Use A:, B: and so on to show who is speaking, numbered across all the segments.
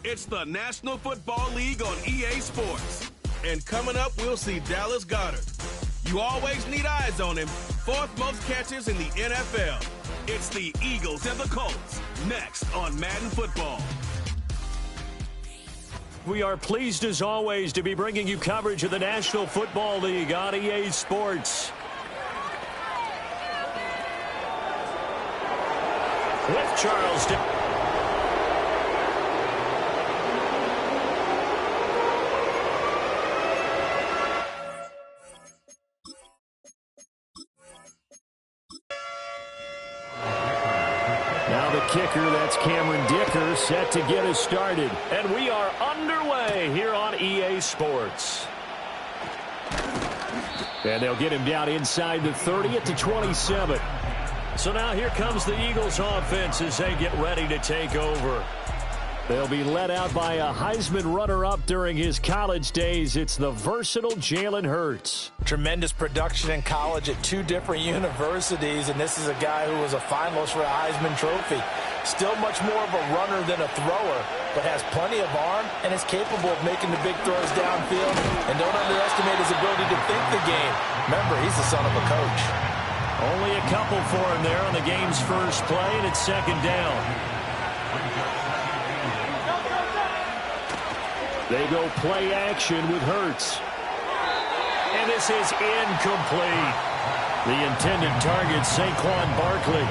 A: It's the National Football League on EA Sports. And coming up, we'll see Dallas Goedert. You always need eyes on him. 4th most catches in the NFL. It's the Eagles and the Colts. Next on Madden Football.
B: We are pleased as always to be bringing you coverage of the National Football League on EA Sports. With Charles. Now the kicker, that's Cameron Dicker, set to get us started. And we are underway here on EA Sports. And they'll get him down inside the 30 at the 27. So now here comes the Eagles offense as they get ready to take over. They'll be led out by a Heisman runner-up during his college days. It's the versatile Jalen Hurts.
C: Tremendous production in college at 2 different universities, and this is a guy who was a finalist for a Heisman Trophy. Still much more of a runner than a thrower, but has plenty of arm and is capable of making the big throws downfield. And don't underestimate his ability to think the game. Remember, he's the son of a coach.
B: Only a couple for him there on the game's first play, and it's 2nd down. They go play action with Hurts. And this is incomplete. The intended target, Saquon Barkley.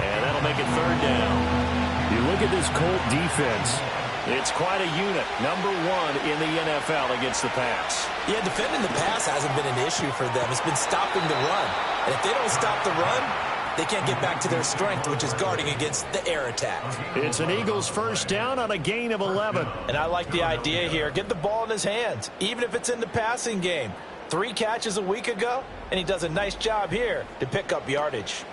B: And that'll make it 3rd down. You look at this Colt defense. It's quite a unit. Number 1 in the NFL against the pass.
C: Yeah, defending the pass hasn't been an issue for them. It's been stopping the run. And if they don't stop the run, they can't get back to their strength, which is guarding against the air attack.
B: It's an Eagles 1st down on a gain of 11.
C: And I like the idea here. Get the ball in his hands, even if it's in the passing game. 3 catches a week ago, and he does a nice job here to pick up yardage.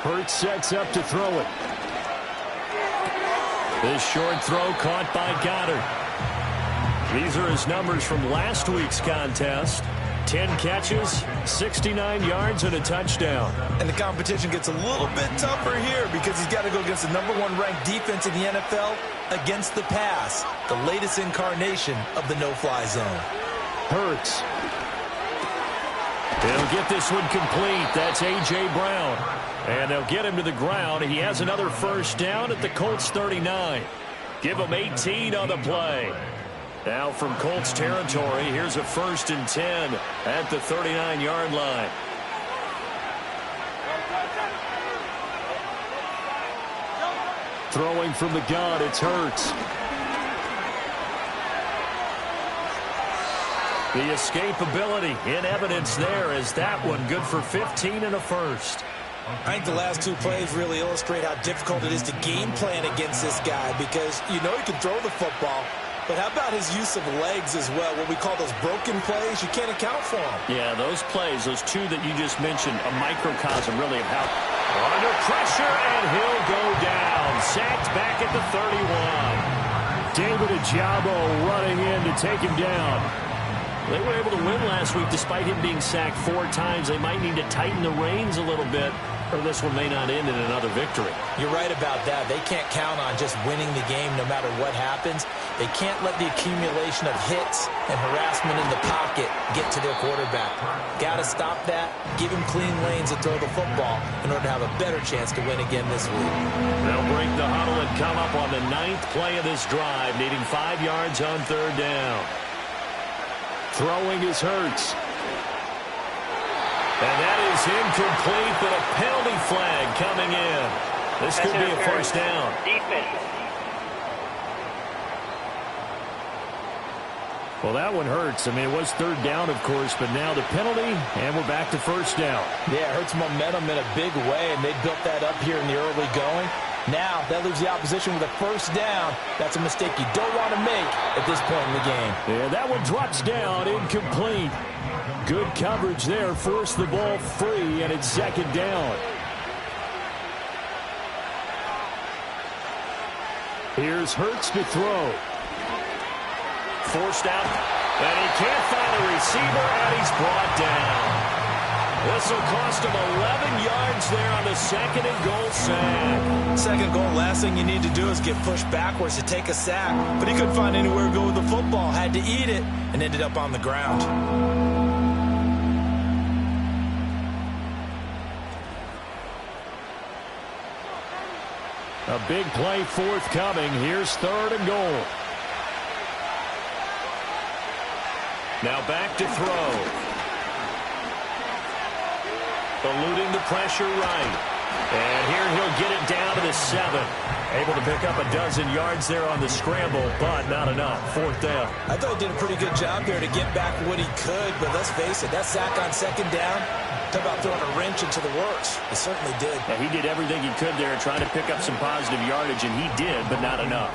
B: Hurts sets up to throw it. This short throw caught by Goedert. These are his numbers from last week's contest. 10 catches, 69 yards, and a touchdown.
C: And the competition gets a little bit tougher here because he's got to go against the number 1 ranked defense in the NFL against the pass, the latest incarnation of the no-fly zone.
B: Hurts. They'll get this one complete. That's A.J. Brown. And they'll get him to the ground. He has another 1st down at the Colts 39. Give him 18 on the play. Now from Colts territory, here's a 1st and 10 at the 39-yard line. Throwing from the gun, it's Hurts. The escapability in evidence there as that one good for 15 and a 1st.
C: I think the last 2 plays really illustrate how difficult it is to game plan against this guy because you know he can throw the football, but how about his use of legs as well? What we call those broken plays, you can't account for them.
B: Yeah, those plays, those 2 that you just mentioned, a microcosm really of how under pressure, and he'll go down. Sacked back at the 31. David Ojabo running in to take him down. They were able to win last week despite him being sacked 4 times. They might need to tighten the reins a little bit, or this one may not end in another victory.
C: You're right about that. They can't count on just winning the game no matter what happens. They can't let the accumulation of hits and harassment in the pocket get to their quarterback. Got to stop that, give him clean lanes to throw the football in order to have a better chance to win again this week.
B: They'll break the huddle and come up on the 9th play of this drive, needing 5 yards on 3rd down. Throwing is Hurts. And that is incomplete, but a penalty flag coming in. This could be a 1st down. Well, that one hurts. I mean, it was 3rd down, of course, but now the penalty, and we're back to 1st down.
C: Yeah, it hurts momentum in a big way, and they built that up here in the early going. Now, that leaves the opposition with a 1st down. That's a mistake you don't want to make at this point in the game.
B: Yeah, that one drops down, incomplete. Good coverage there, forced the ball free, and it's 2nd down. Here's Hurts to throw. Forced out, and he can't find a receiver, and he's brought down. This will cost him 11 yards there on the 2nd and goal sack.
C: Second goal, last thing you need to do is get pushed backwards to take a sack. But he couldn't find anywhere to go with the football. Had to eat it and ended up on the ground.
B: A big play forthcoming. Here's 3rd and goal. Now back to throw. Eluding the pressure right. And here he'll get it down to the 7. Able to pick up a dozen yards there on the scramble, but not enough. 4th down.
C: I thought he did a pretty good job there to get back what he could, but let's face it, that sack on 2nd down, talk about throwing a wrench into the works. He certainly did.
B: Yeah, he did everything he could there trying to pick up some positive yardage, and he did, but not enough.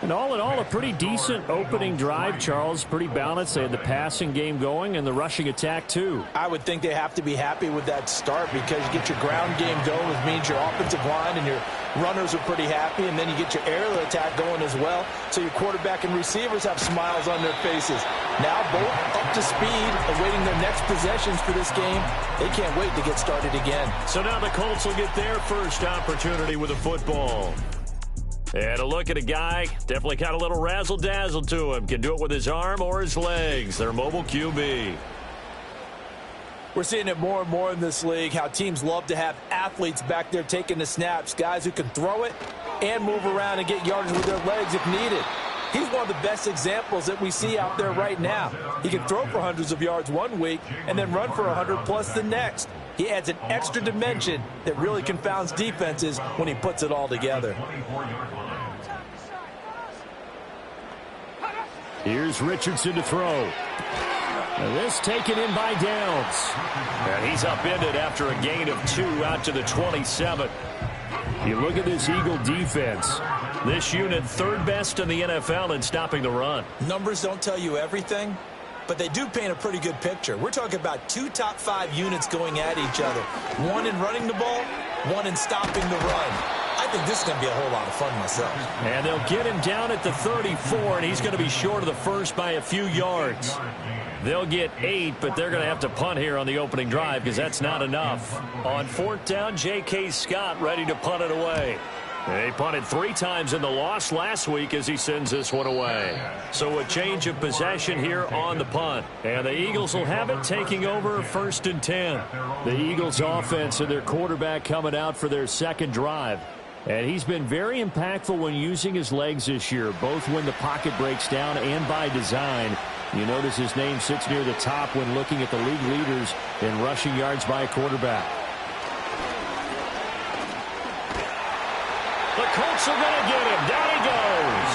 B: And all in all, a pretty decent opening drive, Charles. Pretty balanced. They had the passing game going and the rushing attack, too.
C: I would think they have to be happy with that start because you get your ground game going, which means your offensive line and your runners are pretty happy, and then you get your aerial attack going as well. So your quarterback and receivers have smiles on their faces. Now both up to speed, awaiting their next possessions for this game. They can't wait to get started again.
B: So now the Colts will get their first opportunity with the football. And a look at a guy, definitely got a little razzle-dazzle to him. Can do it with his arm or his legs. Their mobile QB.
C: We're seeing it more and more in this league, how teams love to have athletes back there taking the snaps, guys who can throw it and move around and get yardage with their legs if needed. He's one of the best examples that we see out there right now. He can throw for hundreds of yards one week and then run for 100+ the next. He adds an extra dimension that really confounds defenses when he puts it all together.
B: Here's Richardson to throw. Now this taken in by Downs. And he's upended after a gain of 2 out to the 27. You look at this Eagle defense. This unit 3rd best in the NFL in stopping the run.
C: Numbers don't tell you everything, but they do paint a pretty good picture. We're talking about 2 top 5 units going at each other. One in running the ball, one in stopping the run. I think this is going to be a whole lot of fun myself.
B: And they'll get him down at the 34, and he's going to be short of the first by a few yards. They'll get 8, but they're going to have to punt here on the opening drive because that's not enough. On 4th down, J.K. Scott ready to punt it away. They punted 3 times in the loss last week as he sends this one away. So a change of possession here on the punt. And the Eagles will have it taking over 1st and 10. The Eagles offense and their quarterback coming out for their 2nd drive. And he's been very impactful when using his legs this year, both when the pocket breaks down and by design. You notice his name sits near the top when looking at the league leaders in rushing yards by a quarterback. The Colts are going to get him. Down he goes.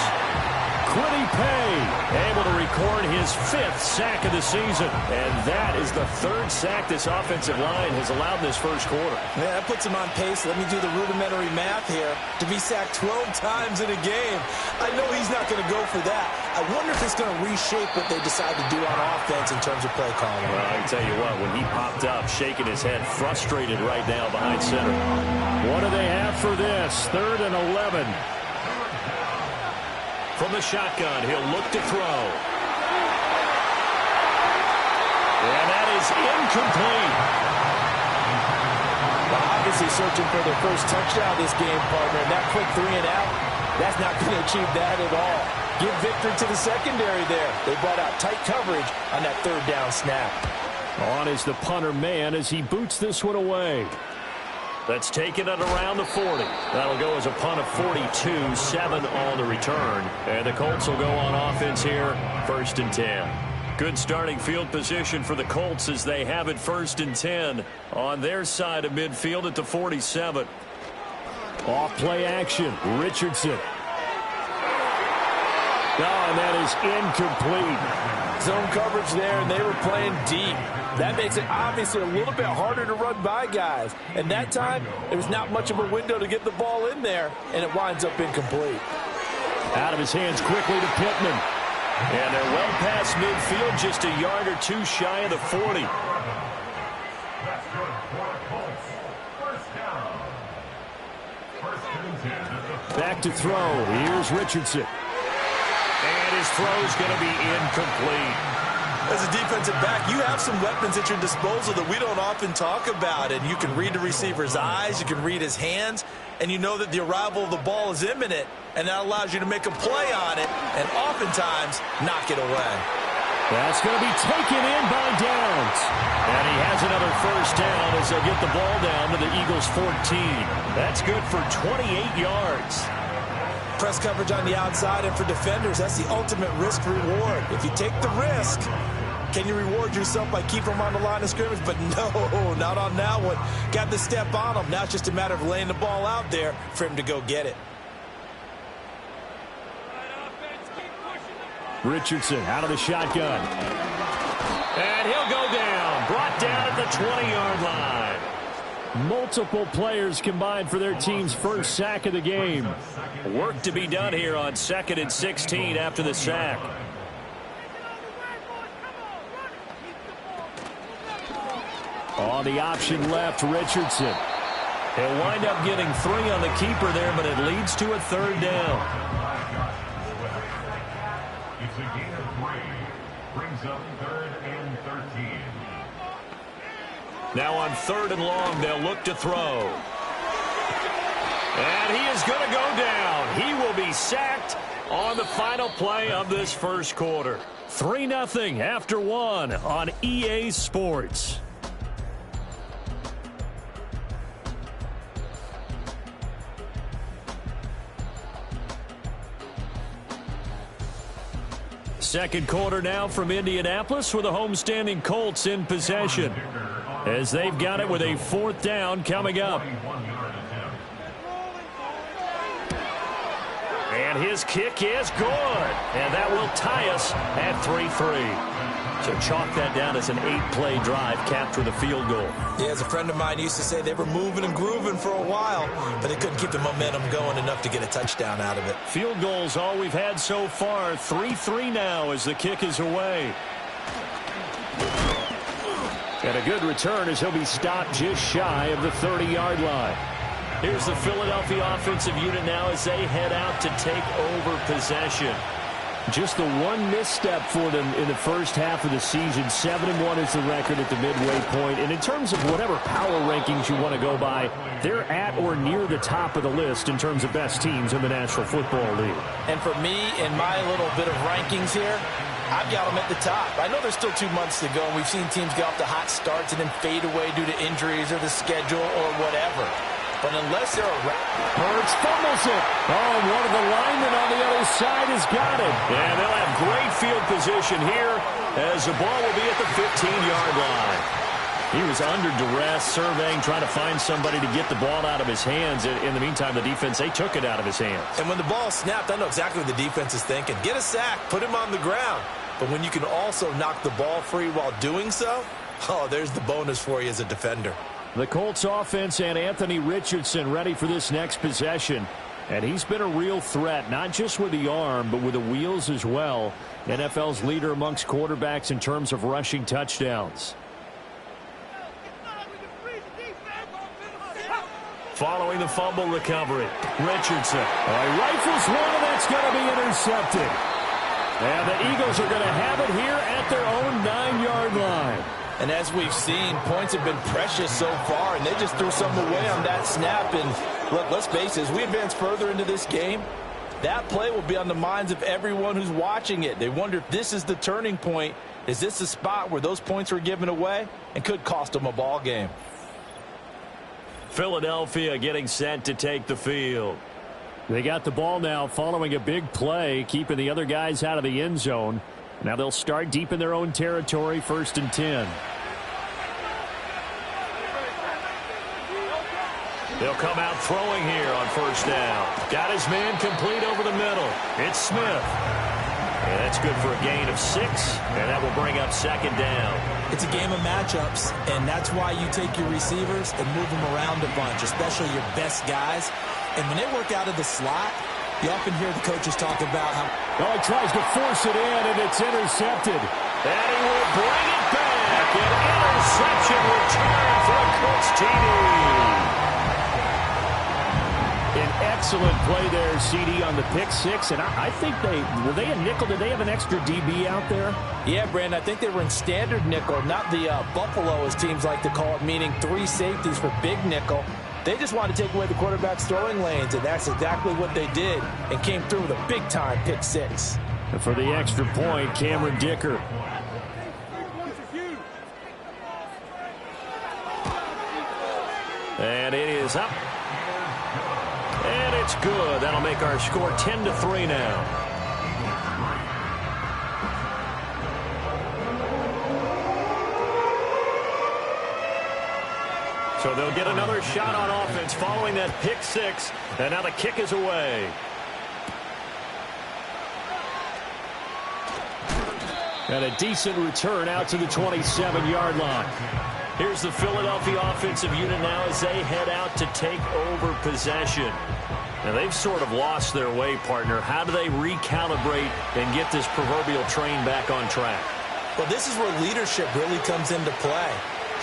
B: Kwity Paye able to record his 5th sack of the season. And that is the 3rd sack this offensive line has allowed in this first quarter.
C: Yeah, that puts him on pace. Let me do the rudimentary math here. To be sacked 12 times in a game. I know he's not going to go for that. I wonder if it's going to reshape what they decide to do on offense in terms of play calling.
B: Well, I can tell you what, when he popped up, shaking his head, frustrated right now behind center. What do they have for this? 3rd and 11. From the shotgun, he'll look to throw. And that is incomplete.
C: Well, obviously searching for their first touchdown this game, partner. And that quick 3 and out, that's not going to achieve that at all. Give victory to the secondary there. They brought out tight coverage on that 3rd down snap.
B: On is the punter man as he boots this one away. That's taken at around the 40. That'll go as a punt of 42, 7 on the return. And the Colts will go on offense here, 1st and 10. Good starting field position for the Colts as they have it 1st and 10 on their side of midfield at the 47. Off play action, Richardson. Oh, and that is incomplete.
C: Zone coverage there, and they were playing deep. That makes it obviously a little bit harder to run by guys. And that time, there was not much of a window to get the ball in there, and it winds up incomplete.
B: Out of his hands quickly to Pittman. And they're well past midfield, just a yard or 2 shy of the 40. Back to throw. Here's Richardson. And his throw is going to be incomplete.
C: As a defensive back, you have some weapons at your disposal that we don't often talk about. And you can read the receiver's eyes, you can read his hands, and you know that the arrival of the ball is imminent, and that allows you to make a play on it and oftentimes knock it away.
B: That's going to be taken in by Downs. And he has another first down as they'll get the ball down to the Eagles' 14. That's good for 28 yards.
C: Press coverage on the outside, and for defenders, that's the ultimate risk-reward. If you take the risk, can you reward yourself by keeping them on the line of scrimmage? But no, not on that one. Got the step on him. Now it's just a matter of laying the ball out there for him to go get it.
B: Richardson out of the shotgun. And he'll go down. Brought down at the 20-yard line. Multiple players combined for their team's first sack of the game. Work to be done here on 2nd and 16 after the sack. On the option left, Richardson. He'll wind up getting 3 on the keeper there, but it leads to a 3rd down.
D: It's a gain of 3. Brings up 3rd and 13.
B: Now on 3rd and long, they'll look to throw. And he is going to go down. He will be sacked on the final play of this first quarter. 3-0 after 1 on EA Sports. Second quarter now from Indianapolis with the homestanding Colts in possession as they've got it with a 4th down coming up. And his kick is good. And that will tie us at 3-3. So chalk that down as an 8-play drive capped with a field goal.
C: Yeah, as a friend of mine used to say, they were moving and grooving for a while, but they couldn't keep the momentum going enough to get a touchdown out of it.
B: Field goals all we've had so far. 3-3 now as the kick is away. And a good return as he'll be stopped just shy of the 30-yard line. Here's the Philadelphia offensive unit now as they head out to take over possession. Just the one misstep for them in the first half of the season. 7-1 is the record at the midway point. And in terms of whatever power rankings you want to go by, they're at or near the top of the list in terms of best teams in the National Football League.
C: And for me, in my little bit of rankings here, I've got them at the top. I know there's still 2 months to go, and we've seen teams get off to hot starts and then fade away due to injuries or the schedule or whatever. But unless they're around...
B: Hurts fumbles it. Oh, one of the linemen on the other side has got it. And they'll have great field position here as the ball will be at the 15-yard line. He was under duress, surveying, trying to find somebody to get the ball out of his hands. In the meantime, the defense, they took it out of his hands.
C: And when the ball snapped, I know exactly what the defense is thinking. Get a sack, put him on the ground. But when you can also knock the ball free while doing so, oh, there's the bonus for you as a defender.
B: The Colts offense and Anthony Richardson ready for this next possession. And he's been a real threat, not just with the arm, but with the wheels as well. NFL's leader amongst quarterbacks in terms of rushing touchdowns. Following the fumble recovery, Richardson. He rifles one, and that's going to be intercepted. And the Eagles are going to have it here at their own 9-yard line.
C: And as we've seen, points have been precious so far, and they just threw some away on that snap. And look, let's face it, as we advance further into this game, that play will be on the minds of everyone who's watching it. They wonder if this is the turning point. Is this the spot where those points were given away and could cost them a ball game?
B: Philadelphia getting set to take the field. They got the ball now following a big play, keeping the other guys out of the end zone. Now they'll start deep in their own territory, 1st and 10. They'll come out throwing here on 1st down. Got his man complete over the middle. It's Smith. And that's good for a gain of 6, and that will bring up 2nd down.
C: It's a game of matchups, and that's why you take your receivers and move them around a bunch, especially your best guys. And when they work out of the slot, you often hear the coaches talk about how...
B: Oh, he tries to force it in, and it's intercepted. And he will bring it back. An interception return for a Colts TD. An Excellent play there, CD, on the pick six. And I think were they a nickel? Did they have an extra DB out there?
C: Yeah, Brandon, I think they were in standard nickel, not the Buffalo, as teams like to call it, meaning 3 safeties for big nickel. They just wanted to take away the quarterback's throwing lanes, and that's exactly what they did, and came through with a big-time pick six.
B: And for the extra point, Cameron Dicker. And it is up. And it's good. That'll make our score 10-3 now. So they'll get another shot on offense following that pick six. And now the kick is away. And a decent return out to the 27-yard line. Here's the Philadelphia offensive unit now as they head out to take over possession. Now, they've sort of lost their way, partner. How do they recalibrate and get this proverbial train back on track?
C: Well, this is where leadership really comes into play.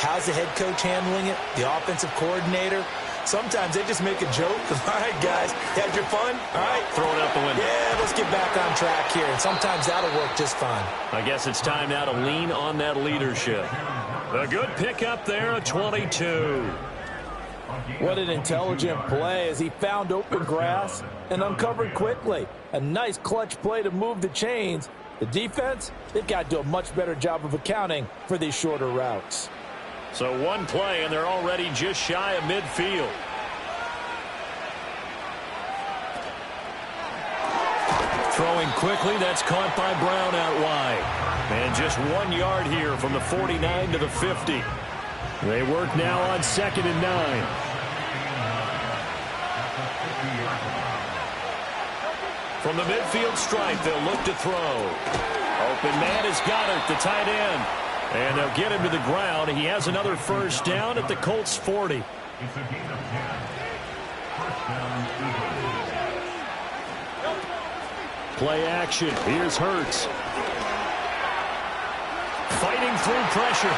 C: How's the head coach handling it? The offensive coordinator? Sometimes they just make a joke. All right, guys, had your fun? All right.
B: Throw it out the window.
C: Yeah, let's get back on track here. And sometimes that'll work just fine.
B: I guess it's time now to lean on that leadership. A good pickup there at 22.
C: What an intelligent play as he found open grass and uncovered quickly. A nice clutch play to move the chains. The defense, they've got to do a much better job of accounting for these shorter routes.
B: So one play, and they're already just shy of midfield. Throwing quickly, that's caught by Brown out wide. And just 1 yard here from the 49 to the 50. They work now on 2nd and 9. From the midfield stripe, they'll look to throw. Open man is Goddard, the tight end. And they'll get him to the ground. He has another first down at the Colts 40. Play action. Here's Hurts. Fighting through pressure.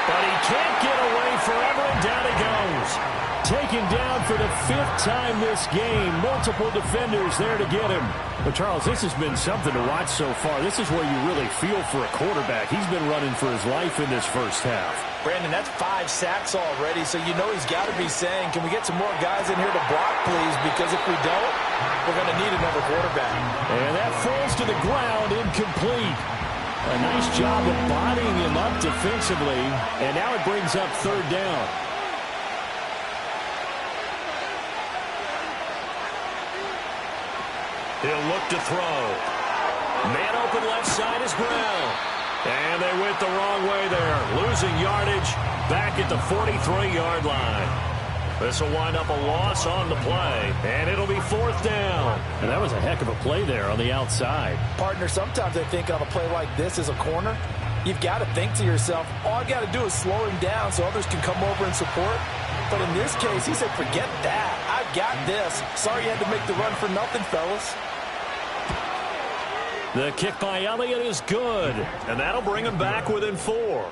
B: But he can't get away forever, and down he goes. Taken down for the 5th time this game. Multiple defenders there to get him. But, Charles, this has been something to watch so far. This is where you really feel for a quarterback. He's been running for his life in this first half.
C: Brandon, that's 5 sacks already, so you know he's got to be saying, can we get some more guys in here to block, please? Because if we don't, we're going to need another quarterback.
B: And that falls to the ground, incomplete. A nice job of bodying him up defensively, and now it brings up 3rd down. He'll look to throw. Man open left side is Brown. And they went the wrong way there. Losing yardage back at the 43-yard line. This will wind up a loss on the play, and it'll be 4th down. And that was a heck of a play there on the outside.
C: Partner, sometimes I think on a play like this as a corner, you've got to think to yourself, all I got to do is slow him down so others can come over and support. But in this case, he said, forget that. I've got this. Sorry you had to make the run for nothing, fellas.
B: The kick by Elliott is good, and that'll bring him back within 4.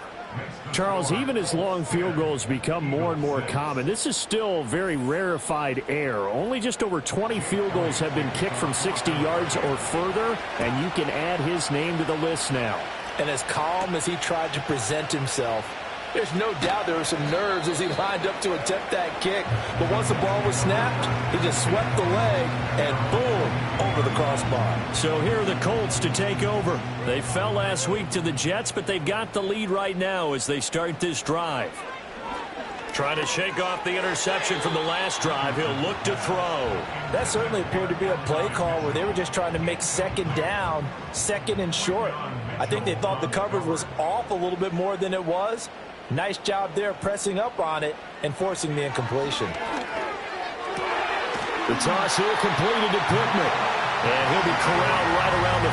B: Charles, even as long field goals become more and more common, this is still very rarefied air. Only just over 20 field goals have been kicked from 60 yards or further, and you can add his name to the list now.
C: And as calm as he tried to present himself, there's no doubt there were some nerves as he lined up to attempt that kick. But once the ball was snapped, he just swept the leg and boom, over the crossbar.
B: So here are the Colts to take over. They fell last week to the Jets, but they've got the lead right now as they start this drive. Trying to shake off the interception from the last drive. He'll look to throw.
C: That certainly appeared to be a play call where they were just trying to make 2nd down, 2nd and short. I think they thought the coverage was off a little bit more than it was. Nice job there pressing up on it and forcing the incompletion.
B: The toss here completed to Pittman. And he'll be corralled right around the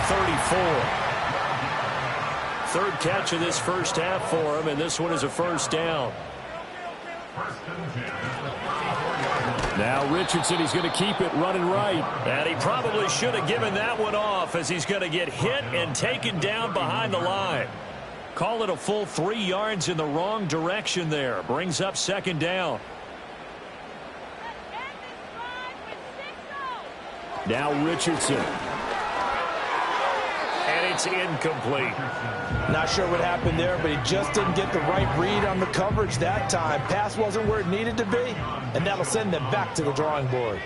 B: 34. 3rd catch of this first half for him, and this one is a first down. Now Richardson, he's going to keep it running right. And he probably should have given that one off as he's going to get hit and taken down behind the line. Call it a full 3 yards in the wrong direction there. Brings up 2nd down. Now Richardson. And it's incomplete.
C: Not sure what happened there, but he just didn't get the right read on the coverage that time. Pass wasn't where it needed to be, and that'll send them back to the drawing board.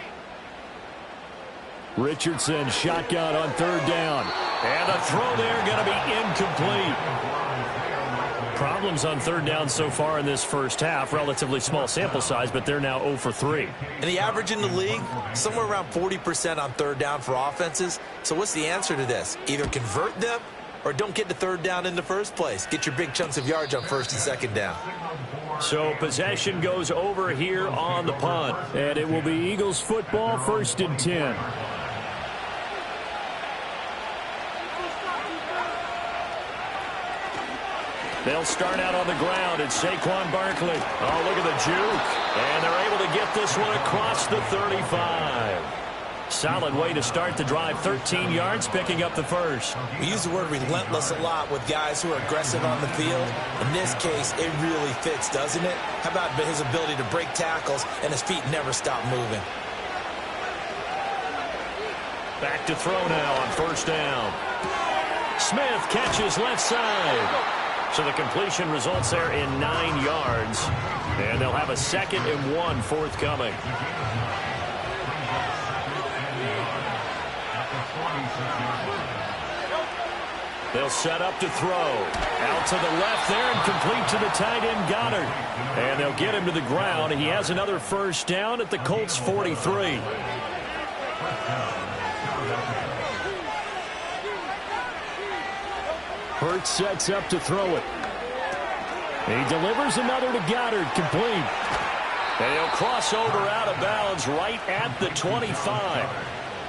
B: Richardson shotgun on third down. And the throw there going to be incomplete. Problems on third down so far in this first half. Relatively small sample size, but they're now 0 for 3.
C: And the average in the league, somewhere around 40% on third down for offenses. So what's the answer to this? Either convert them or don't get to third down in the first place. Get your big chunks of yards on first and second down.
B: So possession goes over here on the punt. And it will be Eagles football, 1st and 10. They'll start out on the ground. It's Saquon Barkley. Oh, look at the juke. And they're able to get this one across the 35. Solid way to start the drive. 13 yards, picking up the first.
C: We use the word relentless a lot with guys who are aggressive on the field. In this case, it really fits, doesn't it? How about his ability to break tackles and his feet never stop moving?
B: Back to throw now on first down. Smith catches left side. So the completion results there in 9 yards. And they'll have a 2nd and 1 forthcoming. They'll set up to throw. Out to the left there and complete to the tight end Goddard. And they'll get him to the ground. He has another first down at the Colts 43. Hurts sets up to throw it. He delivers another to Goddard, complete. And he'll cross over out of bounds right at the 25.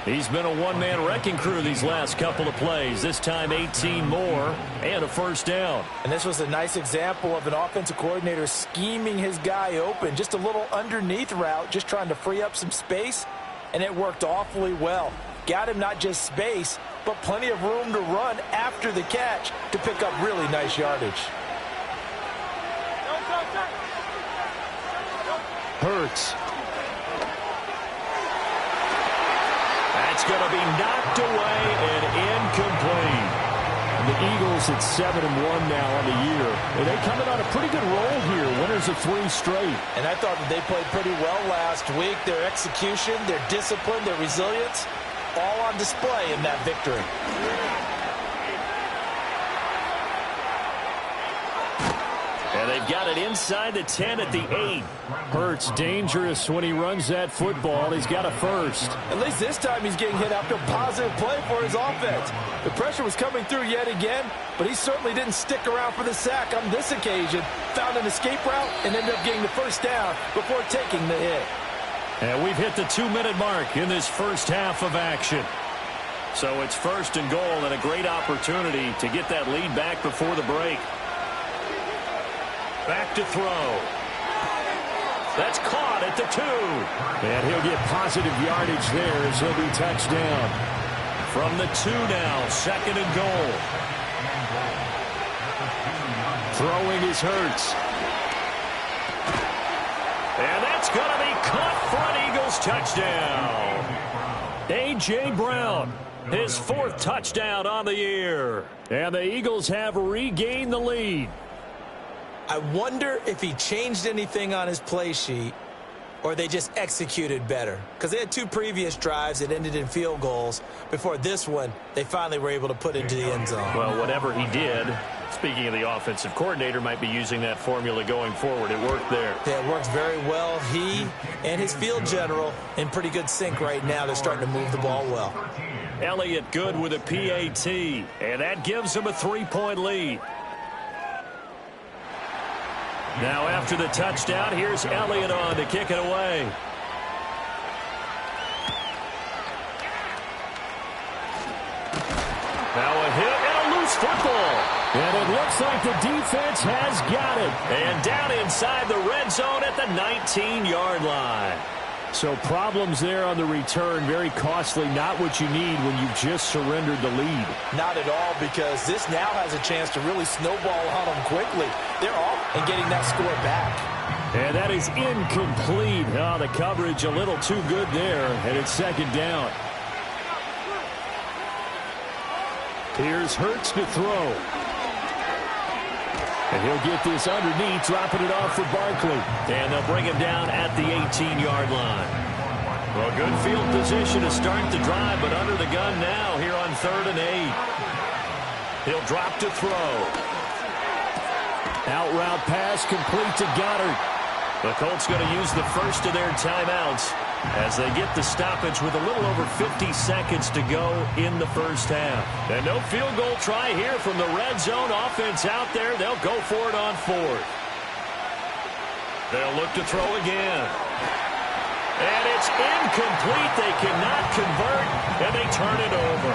B: He's been a one-man wrecking crew these last couple of plays. This time 18 more and a first down.
C: And this was a nice example of an offensive coordinator scheming his guy open. Just a little underneath route, just trying to free up some space, and it worked awfully well. Got him not just space, but plenty of room to run after the catch to pick up really nice yardage.
B: Hurts. That's going to be knocked away and incomplete. The Eagles at 7-1 now on the year. And they coming on a pretty good roll here. Winners of 3 straight.
C: And I thought that they played pretty well last week. Their execution, their discipline, their resilience, all on display in that victory.
B: And they've got it inside the 10 at the 8. Hurts dangerous when he runs that football. He's got a first.
C: At least this time he's getting hit after a positive play for his offense. The pressure was coming through yet again, but he certainly didn't stick around for the sack on this occasion. Found an escape route and ended up getting the first down before taking the hit.
B: And we've hit the 2-minute mark in this first half of action. So it's 1st and goal and a great opportunity to get that lead back before the break. Back to throw. That's caught at the 2. And he'll get positive yardage there as he'll be touched down. From the 2 now, 2nd and goal. Throwing is Hurts. And that's going to be caught for an Eagles touchdown. A.J. Brown, his 4th touchdown on the year. And the Eagles have regained the lead.
C: I wonder if he changed anything on his play sheet or they just executed better. Because they had 2 previous drives that ended in field goals. Before this one, they finally were able to put into the end zone.
B: Well, whatever he did, speaking of the offensive coordinator, might be using that formula going forward. It worked there.
C: Yeah, it works very well. He and his field general in pretty good sync right now. They're starting to move the ball well.
B: Elliott good with a PAT, and that gives him a 3-point lead. Now after the touchdown, here's Elliott on to kick it away. Now a hit and a loose football. And it looks like the defense has got it. And down inside the red zone at the 19-yard line. So problems there on the return, very costly, not what you need when you've just surrendered the lead.
C: Not at all, because this now has a chance to really snowball on them quickly. They're off and getting that score back.
B: And that is incomplete. Oh, the coverage a little too good there, and it's 2nd down. Here's Hurts to throw. And he'll get this underneath, dropping it off for Barkley. And they'll bring him down at the 18-yard line. Well, good field position to start the drive, but under the gun now here on 3rd and 8. He'll drop to throw. Out route pass complete to Goddard. The Colts going to use the first of their timeouts as they get the stoppage with a little over 50 seconds to go in the first half. And no field goal try here from the red zone offense out there. They'll go for it on 4th. They'll look to throw again. And it's incomplete. They cannot convert, and they turn it over.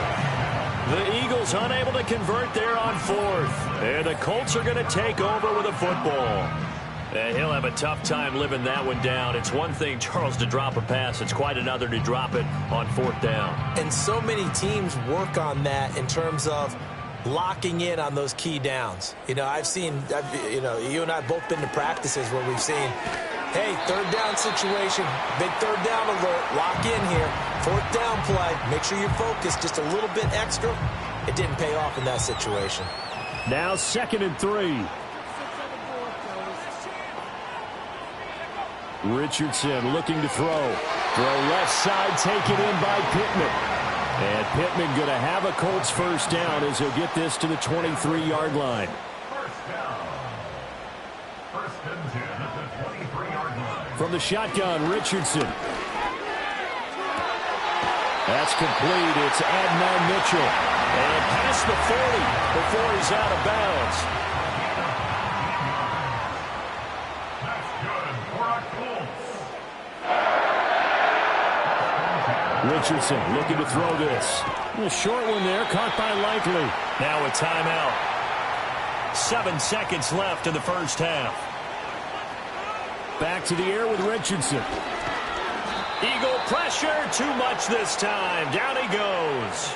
B: The Eagles unable to convert there on 4th. And the Colts are going to take over with a football. And he'll have a tough time living that one down. It's one thing, Charles, to drop a pass. It's quite another to drop it on 4th down. And so many teams work on that in terms of locking in on those key downs. You know, you and I have both been to practices where we've seen, hey, 3rd down situation, big 3rd down alert, lock in here, 4th down play, make sure you're focused just a little bit extra. It didn't pay off in that situation. Now 2nd and 3. Richardson looking to throw. Throw left side taken in by Pittman. And Pittman going to have a Colts first down as he'll get this to the 23-yard line.
D: First down. 1st and 10 at the 23-yard line.
B: From the shotgun, Richardson. That's complete. It's Adnan Mitchell. And past the 40 before he's out of bounds. Richardson looking to throw this. A short one there, caught by Likely. Now a timeout. 7 seconds left in the first half. Back to the air with Richardson. Eagle pressure, too much this time. Down he goes.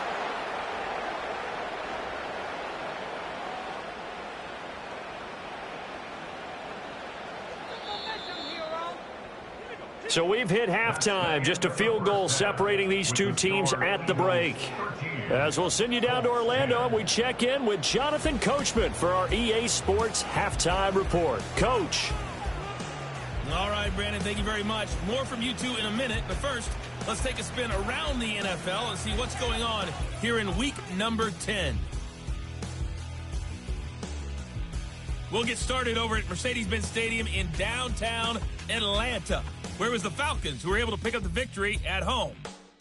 B: So we've hit halftime, just a field goal separating these two teams at the break. As we'll send you down to Orlando, we check in with Jonathan Coachman for our EA Sports Halftime Report. Coach.
A: All right, Brandon, thank you very much. More from you two in a minute, but first, let's take a spin around the NFL and see what's going on here in week number 10. We'll get started over at Mercedes-Benz Stadium in downtown Atlanta, where it was the Falcons who were able to pick up the victory at home.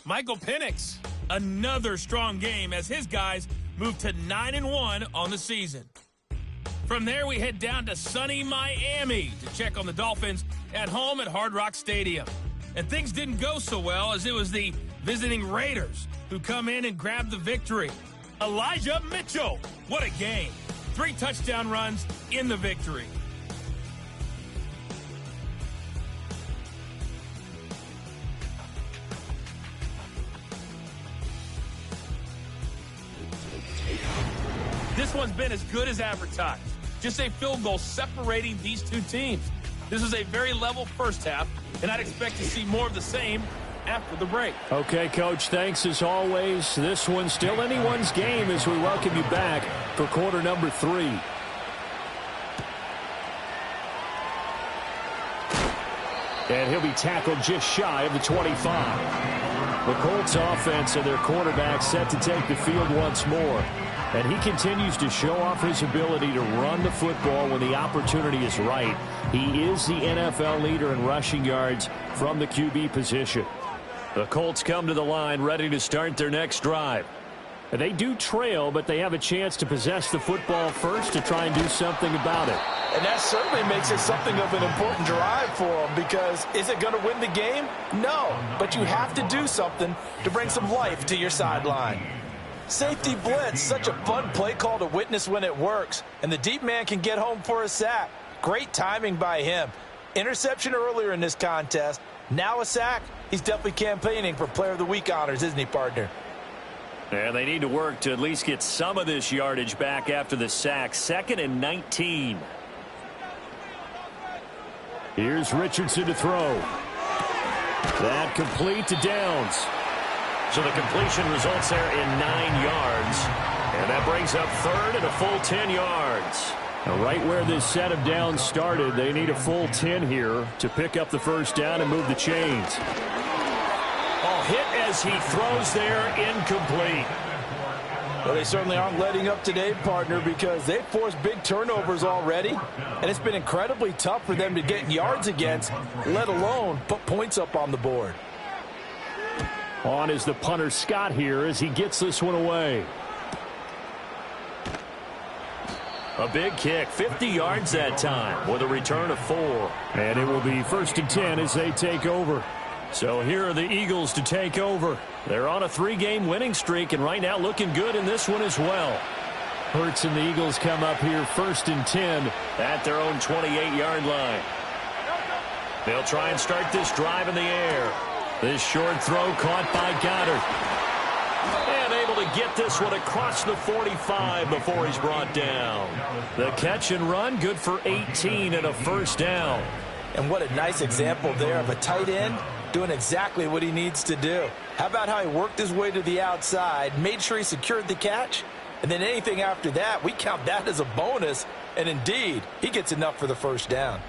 A: Michael Penix, another strong game as his guys moved to 9-1 on the season. From there, we head down to sunny Miami to check on the Dolphins at home at Hard Rock Stadium. And things didn't go so well as it was the visiting Raiders who come in and grab the victory. Elijah Mitchell, what a game. 3 touchdown runs in the victory. This one's been as good as advertised. Just a field goal separating these two teams. This is a very level first half, and I'd expect to see more of the same after the break. Okay, Coach, thanks as always. This one's still anyone's game as we welcome you back for quarter number 3. And he'll be tackled just shy of the 25. The Colts offense and their quarterback set to take the field once more. And he continues to show off his ability to run the football when the opportunity is right. He is the NFL leader in rushing yards from the QB position. The Colts come to the line ready to start their next drive. They do trail, but they have a chance to possess the football first to try and do something about it.
C: And that certainly makes it something of an important drive for them, because is it going to win the game? No, but you have to do something to bring some life to your sideline. Safety blitz, such a fun play call to witness when it works. And the deep man can get home for a sack. Great timing by him. Interception earlier in this contest. Now a sack. He's definitely campaigning for Player of the Week honors, isn't he, partner?
B: And they need to work to at least get some of this yardage back after the sack. 2nd and 19. Here's Richardson to throw. That complete to Downs. So the completion results there in 9 yards. And that brings up third and a full 10 yards.
E: Now, right where this set of downs started, they need a full 10 here to pick up the first down and move the chains.
B: Oh, hit as he throws there, incomplete.
C: Well, they certainly aren't letting up today, partner, because they've forced big turnovers already, and it's been incredibly tough for them to get yards against, let alone put points up on the board.
E: On is the punter Scott here as he gets this one away.
B: A big kick, 50 yards that time with a return of 4.
E: And it will be 1st and 10 as they take over.
B: So here are the Eagles to take over. They're on a 3-game winning streak and right now looking good in this one as well.
E: Hurts and the Eagles come up here 1st and 10
B: at their own 28-yard line. They'll try and start this drive in the air. This short throw caught by Goddard. And able to get this one across the 45 before he's brought down. The catch and run, good for 18 and a first down.
C: And what a nice example there of a tight end doing exactly what he needs to do. How about how he worked his way to the outside, made sure he secured the catch, and then anything after that, we count that as a bonus. And indeed, he gets enough for the first down.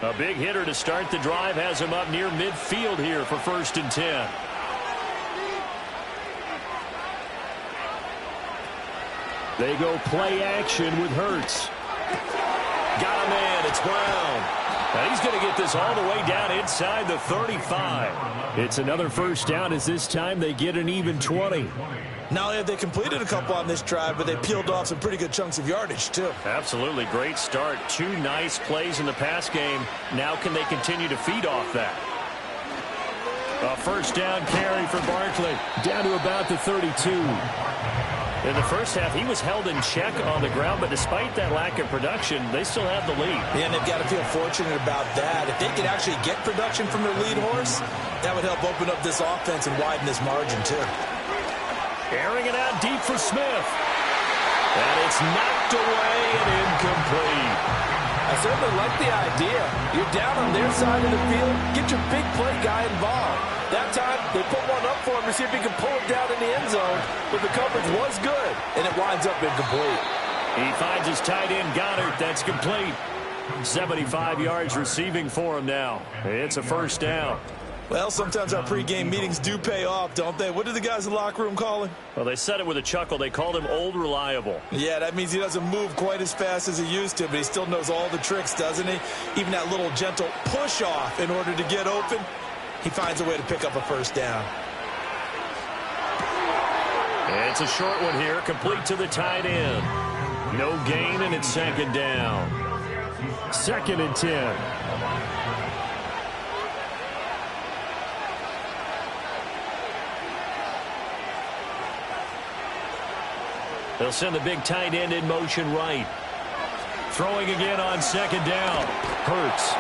B: A big hitter to start the drive has him up near midfield here for 1st and 10.
E: They go play action with Hurts.
B: Got a man. It's Brown. And he's going to get this all the way down inside the 35.
E: It's another first down as this time they get an even 20.
C: Not only have they completed a couple on this drive, but they peeled off some pretty good chunks of yardage, too.
B: Absolutely. Great start. 2 nice plays in the pass game. Now can they continue to feed off that? A first down carry for Barkley.
E: Down to about the 32.
B: In the first half, he was held in check on the ground, but despite that lack of production, they still have the lead.
C: Yeah, and they've got to feel fortunate about that. If they could actually get production from their lead horse, that would help open up this offense and widen this margin, too.
B: Airing it out deep for Smith. And it's knocked away and incomplete.
C: I certainly like the idea. You're down on their side of the field. Get your big play guy involved. That time, they put one up for him to see if he can pull it down in the end zone. But the coverage was good, and it winds up incomplete.
B: He finds his tight end, Goddard. That's complete. 75 yards receiving for him now. It's a first down.
C: Well, sometimes our pregame meetings do pay off, don't they? What do the guys in the locker room call him?
B: Well, they said it with a chuckle. They called him Old Reliable.
C: Yeah, that means he doesn't move quite as fast as he used to, but he still knows all the tricks, doesn't he? Even that little gentle push-off in order to get open. He finds a way to pick up a first down.
B: It's a short one here, complete to the tight end. No gain, and it's 2nd down.
E: 2nd and 10.
B: They'll send the big tight end in motion right. Throwing again on 2nd down. Hurts.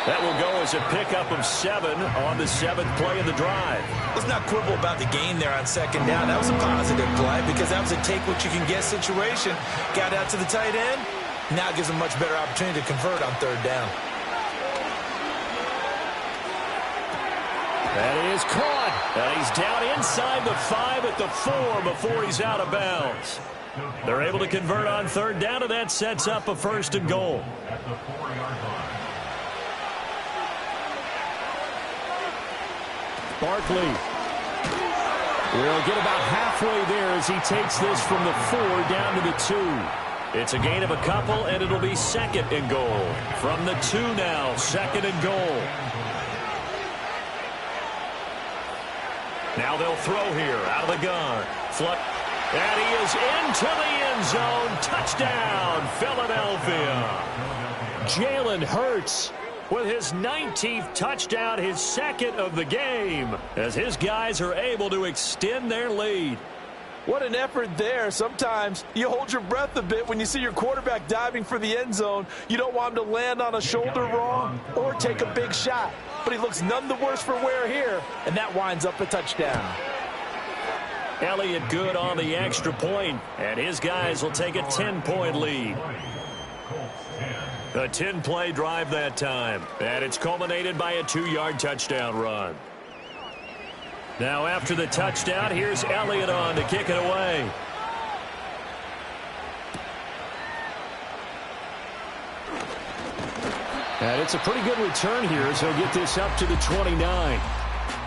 B: That will go as a pickup of 7 on the 7th play of the drive.
C: Let's not quibble about the gain there on 2nd down. That was a positive play because that was a take-what-you-can-get situation. Got out to the tight end. Now it gives him a much better opportunity to convert on 3rd down.
B: That is caught. And he's down inside the 5 at the 4 before he's out of bounds. They're able to convert on 3rd down, and that sets up a 1st and goal.
E: Barkley will get about halfway there as he takes this from the 4 down to the 2.
B: It's a gain of a couple, and it'll be 2nd and goal. From the 2 now, 2nd and goal. Now they'll throw here out of the gun. And he is into the end zone. Touchdown, Philadelphia.
E: Jalen Hurts
B: with his 19th touchdown, his 2nd of the game, as his guys are able to extend their lead.
C: What an effort there. Sometimes you hold your breath a bit when you see your quarterback diving for the end zone. You don't want him to land on a shoulder wrong or take a big shot. But he looks none the worse for wear here, and that winds up a touchdown.
B: Elliott good on the extra point, and his guys will take a 10-point lead. A 10-play drive that time, and it's culminated by a 2-yard touchdown run. Now after the touchdown, here's Elliott on to kick it away.
E: And it's a pretty good return here, so he'll get this up to the 29.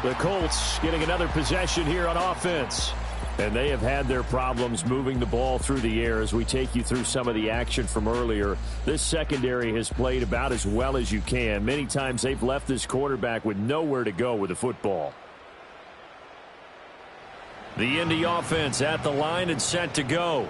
E: The Colts getting another possession here on offense. And they have had their problems moving the ball through the air as we take you through some of the action from earlier. This secondary has played about as well as you can. Many times they've left this quarterback with nowhere to go with the football.
B: The Indy offense at the line and set to go.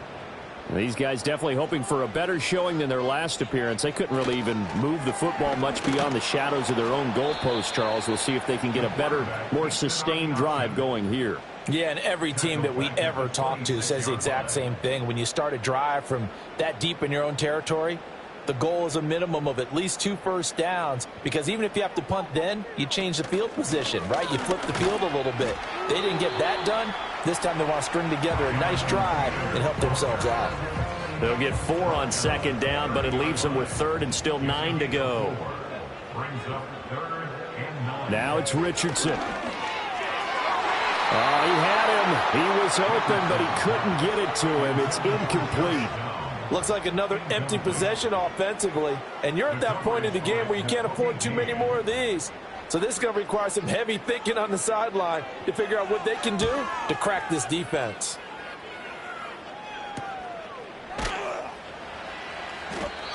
E: These guys definitely hoping for a better showing than their last appearance. They couldn't really even move the football much beyond the shadows of their own goalpost, Charles. We'll see if they can get a better, more sustained drive going here.
C: Yeah, and every team that we ever talk to says the exact same thing. When you start a drive from that deep in your own territory, the goal is a minimum of at least 2 first downs, because even if you have to punt then, you change the field position, right? You flip the field a little bit. They didn't get that done. This time they want to string together a nice drive and help themselves out.
B: They'll get 4 on second down, but it leaves them with 3rd and still 9 to go.
E: Now it's Richardson. Oh, he had him. He was open, but he couldn't get it to him. It's incomplete.
C: Looks like another empty possession offensively. And you're at that point in the game where you can't afford too many more of these. So this is going to require some heavy thinking on the sideline to figure out what they can do to crack this defense.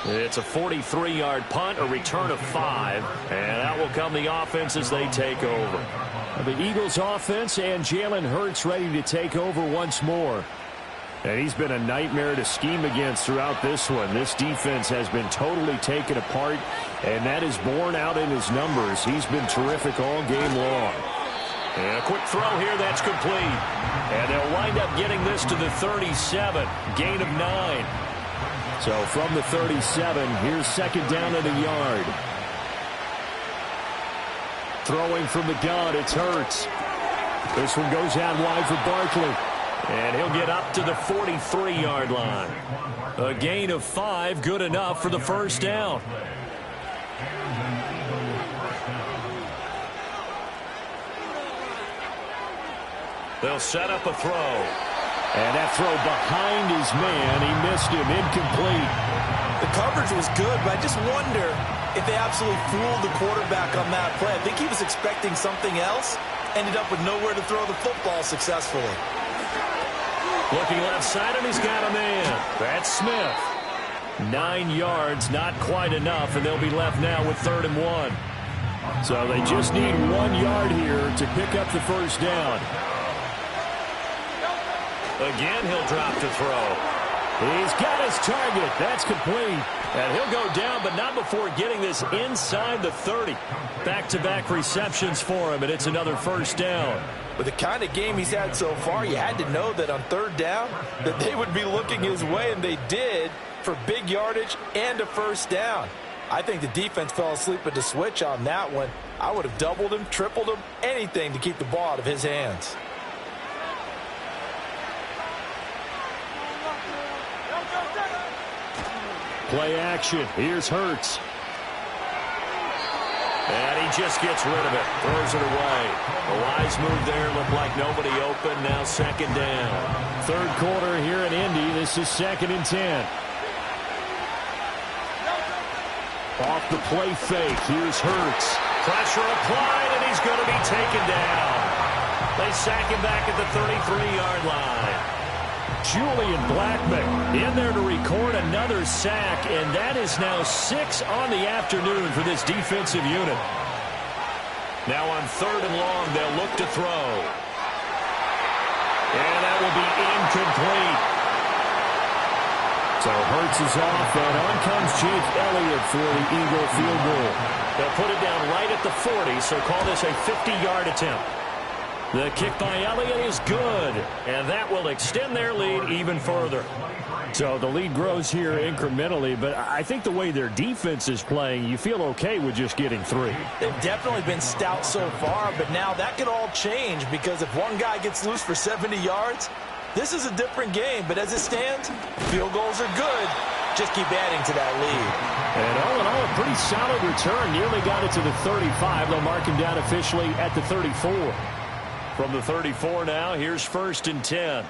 B: It's a 43-yard punt, a return of 5, and that will come the offense as they take over.
E: The Eagles offense and Jalen Hurts ready to take over once more. And he's been a nightmare to scheme against throughout this one. This defense has been totally taken apart, and that is borne out in his numbers. He's been terrific all game long.
B: And a quick throw here, that's complete. And they'll wind up getting this to the 37, gain of 9.
E: So from the 37, here's second down at a yard. Throwing from the gun, it's Hurts. This one goes out wide for Barkley.
B: And he'll get up to the 43-yard line. A gain of 5, good enough for the first down. They'll set up a throw.
E: And that throw behind his man, he missed him, incomplete.
C: The coverage was good, but I just wonder if they absolutely fooled the quarterback on that play. I think he was expecting something else, ended up with nowhere to throw the football successfully.
B: Looking left side, and he's got a man. That's Smith.
E: 9 yards, not quite enough, and they'll be left now with 3rd and 1. So they just need 1 yard here to pick up the first down.
B: Again, he'll drop to throw.
E: He's got his target. That's complete.
B: And he'll go down, but not before getting this inside the 30.
E: Back-to-back receptions for him, and it's another first down.
C: With the kind of game he's had so far, you had to know that on 3rd down that they would be looking his way, and they did, for big yardage and a first down. I think the defense fell asleep at the switch on that one. I would have doubled him, tripled him, anything to keep the ball out of his hands.
E: Play action. Here's Hurts.
B: And he just gets rid of it. Throws it away. A wise move there. Looked like nobody open. Now second down.
E: 3rd quarter here in Indy. This is 2nd and 10. Off the play fake. Here's Hurts.
B: Pressure applied, and he's going to be taken down. They sack him back at the 33-yard line.
E: Julian Blackmon in there to record another sack, and that is now 6 on the afternoon for this defensive unit.
B: Now on 3rd and long, they'll look to throw. And that will be incomplete.
E: So Hurts is off, and on comes Jake Elliott for the Eagle field goal.
B: They'll put it down right at the 40, so call this a 50-yard attempt.
E: The kick by Elliott is good, and that will extend their lead even further. So the lead grows here incrementally, but I think the way their defense is playing, you feel okay with just getting 3.
C: They've definitely been stout so far, but now that could all change, because if one guy gets loose for 70 yards, this is a different game. But as it stands, field goals are good, just keep adding to that lead.
E: And all in all, a pretty solid return. Nearly got it to the 35. They'll mark him down officially at the 34. From the 34 now, here's 1st and 10.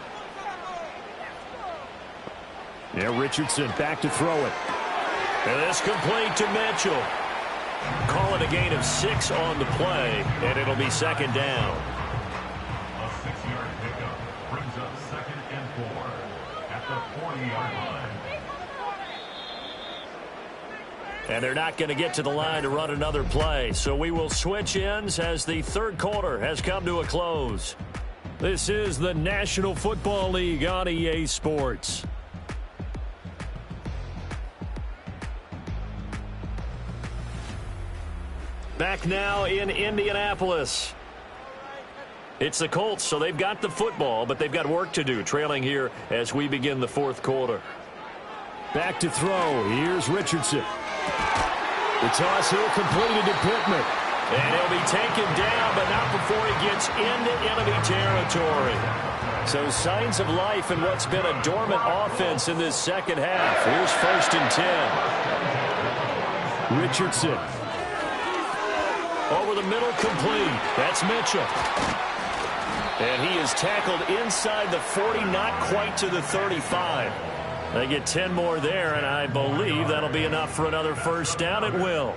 E: Yeah, Richardson back to throw it. And this complete to Mitchell. Call it a gain of 6 on the play, and it'll be 2nd down.
D: A 6-yard pickup brings up 2nd and 4 at the 40-yard line.
E: And they're not going to get to the line to run another play, so we will switch ends as the 3rd quarter has come to a close. This is the National Football League on EA Sports. Back now in Indianapolis. It's the Colts, so they've got the football, but they've got work to do, trailing here as we begin the 4th quarter. Back to throw. Here's Richardson. The toss here completed to Pittman. And he'll be taken down, but not before he gets into enemy territory. So signs of life in what's been a dormant offense in this 2nd half. Here's 1st and 10. Richardson. Over the middle, complete. That's Mitchell. And he is tackled inside the 40, not quite to the 35. They get 10 more there, and I believe that'll be enough for another 1st down. It will.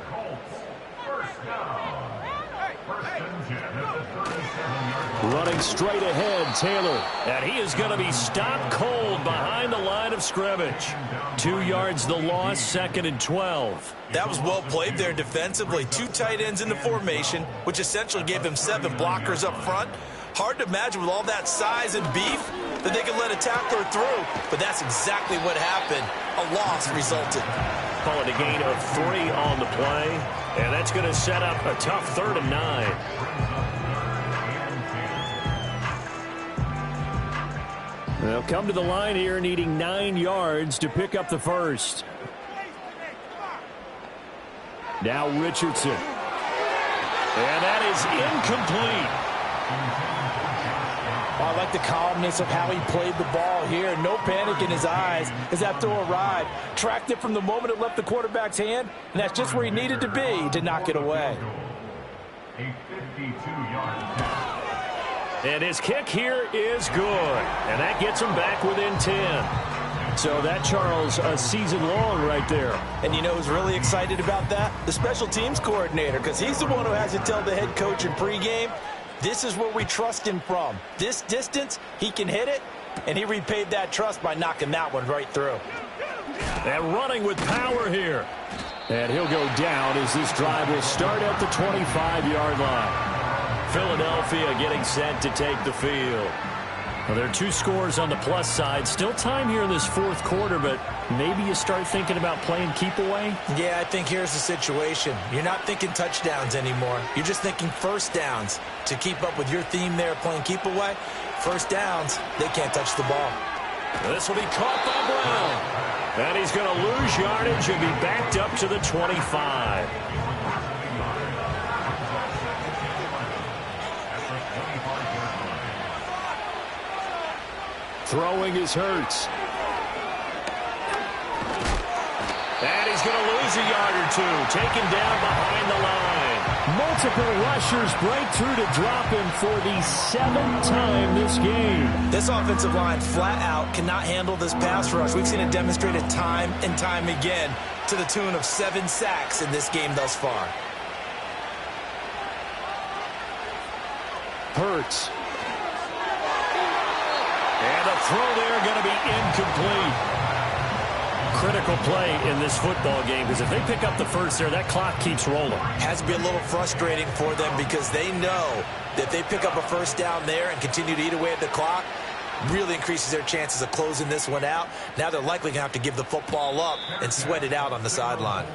E: Running straight ahead, Taylor. And he is going to be stopped cold behind the line of scrimmage. 2 yards the loss, 2nd and 12.
C: That was well played there defensively. 2 tight ends in the formation, which essentially gave him 7 blockers up front. Hard to imagine with all that size and beef that they could let a tackler through, but that's exactly what happened. A loss resulted.
E: Call it a gain of 3 on the play, and that's going to set up a tough 3rd and 9. They'll come to the line here needing 9 yards to pick up the 1st. Now Richardson. And that is incomplete.
C: I like the calmness of how he played the ball here. No panic in his eyes as that throw arrived. Tracked it from the moment it left the quarterback's hand, and that's just where he needed to be to knock it away.
D: A 52-yard catch.
E: And his kick here is good. And that gets him back within 10. So that, Charles, a season long right there.
C: And you know who's really excited about that? The special teams coordinator, because he's the one who has to tell the head coach in pregame, this is where we trust him from. This distance, he can hit it, and he repaid that trust by knocking that one right through.
E: And running with power here. And he'll go down as this drive will start at the 25-yard line. Philadelphia getting set to take the field. Well, there are 2 scores on the plus side. Still time here in this 4th quarter, but maybe you start thinking about playing keep away?
C: Yeah, I think here's the situation. You're not thinking touchdowns anymore. You're just thinking 1st downs. To keep up with your theme there, playing keep away, 1st downs, they can't touch the ball.
E: This will be caught by Brown. And he's going to lose yardage and be backed up to the 25. Throwing is Hurts. And he's going to lose a yard or 2. Taken down behind the line. Multiple rushers break through to drop him for the 7th time this game.
C: This offensive line flat out cannot handle this pass rush. We've seen it demonstrated time and time again to the tune of 7 sacks in this game thus far.
E: Hurts. And the throw there going to be incomplete. Critical play in this football game because if they pick up the 1st there, that clock keeps rolling.
C: Has to be a little frustrating for them because they know that if they pick up a 1st down there and continue to eat away at the clock, really increases their chances of closing this one out. Now they're likely going to have to give the football up and sweat it out on the sideline.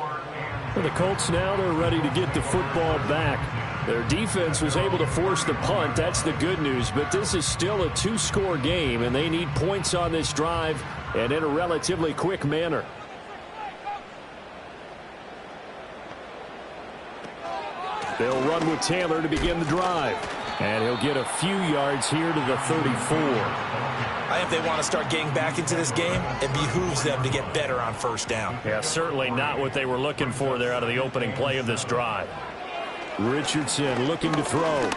E: For the Colts now, they're ready to get the football back. Their defense was able to force the punt. That's the good news. But this is still a 2-score game, and they need points on this drive and in a relatively quick manner. They'll run with Taylor to begin the drive. And he'll get a few yards here to the 34.
C: I think if they want to start getting back into this game, it behooves them to get better on first down.
B: Yeah, certainly not what they were looking for there out of the opening play of this drive.
E: Richardson looking to throw.